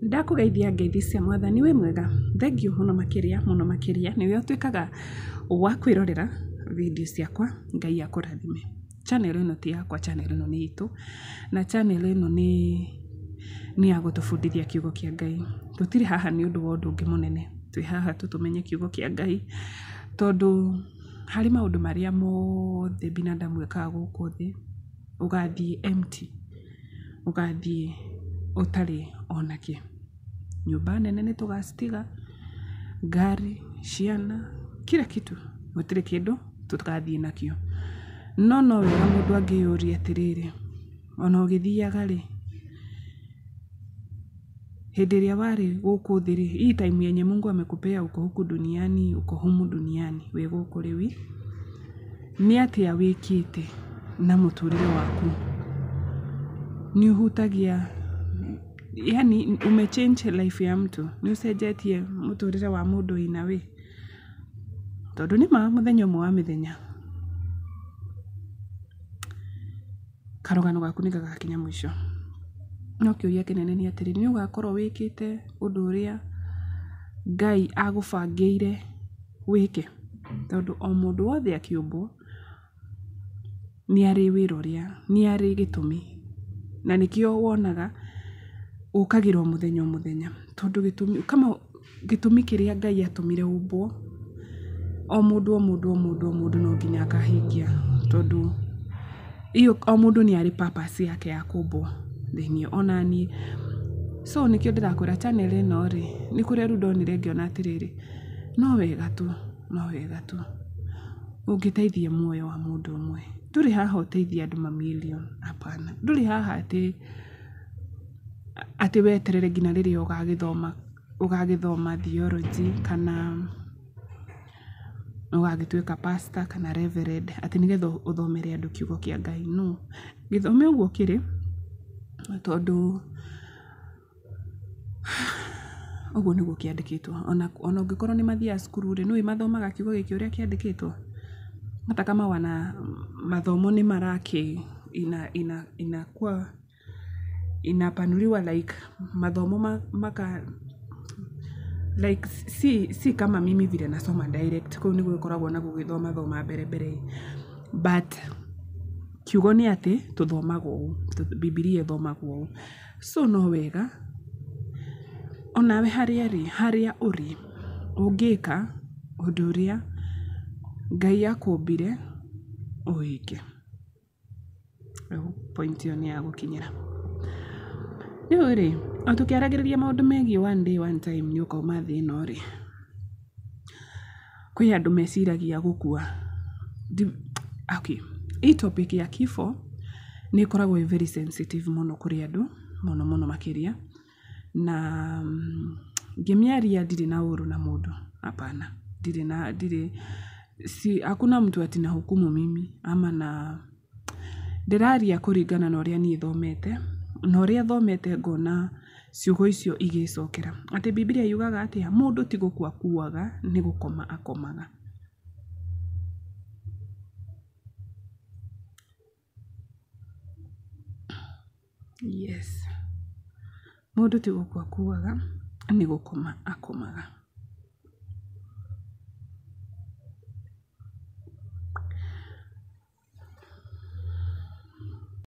Ndakugeithia ngeithi cia Mwathani wi mwega. Thengiũ mũno makĩria nĩwe ũtuĩkaga wa kwĩrorera video ciakwa. Ngai akũrathime. Channel ĩno ti yakwa, channel ĩno nĩ itũ, na channel ĩno nĩ ya gũtũbundithia kiugo kĩa Ngai. Tũtirĩ haha nĩ ũndũ wa ũndũ ũngĩ mũnene. Twĩ haha tũmenye kiugo kĩa Ngai, tondũ harĩ maũndũ marĩa mothe binadamu ekaga gũkũ thĩ, ũgathiĩ empty, ũgathiĩ ũtarĩ onakĩ. Nyũmba nene nĩ tũgacitiga, ngari, ciana, kila kitu, gũtirĩ kĩndũ tũgathiĩ nakĩo. No wega mũndũ angĩyũria atĩrĩrĩ, ona ũgĩthiaga rĩ, hĩndĩ ĩrĩa warĩ gũkũ thĩ rĩ, hii time yenye Mungu amekupea uko huku duniani, uko humu duniani, wĩ gũkũ rĩu, nĩ atĩa wĩkĩte na mũtũrĩre waku? Nĩ ũhutagia, yani umechange life ya mtu, nĩ ũcenjetie mũtũrĩre wa mũndũ ina wĩ? Tondũ nĩma mũthenya ũmwe wa mĩthenya karũgano gaku nĩ gagakinya mũico. No kĩũria kĩnene nĩ atĩrĩrĩ, nĩ ũgakorwo wĩkĩte ũndũ ũrĩa Ngai agũbangĩire wĩke? Tondũ o mũndũ wothe akĩũmbwo nĩ arĩ wĩra ũrĩa, nĩ arĩ gĩtũmi, na nĩkĩo wonaga ũkagĩrwo mũthenya o mũthenya. Tondũ gĩtũmi kĩrĩa Ngai atũmire ũmbwo, o mũndũ no nginya akahingia. Tondũ iyo o mũndũ nĩ arĩ purpose yake ya kũmbwo thĩinĩ ona niĩ. So nĩkĩo ndĩrakwĩra channel ĩno rĩ, nĩ kũrĩa rĩu ndonire ngĩona atĩrĩrĩ, no wega tu ũngĩteithia muoyo wa mũndũ ũmwe. Ndũrĩ haha ũteithia andũ mamirioni, hapana. Ndũrĩ haha atĩ weterere nginya rĩrĩa ũgagĩthoma theology kana ũgagĩtuĩka pastor kana reverend, atĩ nĩgetha ũthomere andũ kiugo kĩa Ngai. No, gĩthome ũguo kĩrĩ, tondũ ũguo nĩguo kĩandĩkĩtwo. Ona ũngĩkorwo nĩ mathiaga cukuru rĩ, nĩwe mathomaga kiugo gĩkĩ ũrĩa kĩandĩkĩtwo. Hata kama wana mathomo ni maraki inapanuliwa like mathomo maka like si kama mimi vile nasoma direct, kwa niguo ikoragwo na gũgĩthoma thoma mbere, but kiugo nĩ atĩ tũthomagwo, Biblia ĩthomagwo. So no wega onawe harĩa ũrĩ ũngĩka ũndũ ũrĩa Ngai akũmbire ũwĩke. Point ĩyo nĩ ya gũkinyĩra. Rĩu rĩ, o tũkĩaragĩrĩria maũndũ megiĩ one day one time nĩ ũkauma thĩ ĩno rĩ, kwĩ andũ meciragia gũkua. Hii topic ya kifo nĩ ĩkoragwo very sensitive mũno kũrĩ andũ, mũno makĩria. Na ngĩmĩaria ndirĩ na ũru na mũndũ, hapana. Hakuna mtu atina hukumu mimi ama na ndĩraria kũringana na ũrĩa niĩ thomete, na ũrĩa thomete ngona ciugo icio igĩcokera. Atĩ Biblia yugaga atĩa? Mũndũ ti gũkua akuaga, nĩ gũkoma akomaga. Yes. Mũndũ ti gũkua akuaga, nĩ gũkoma akomaga.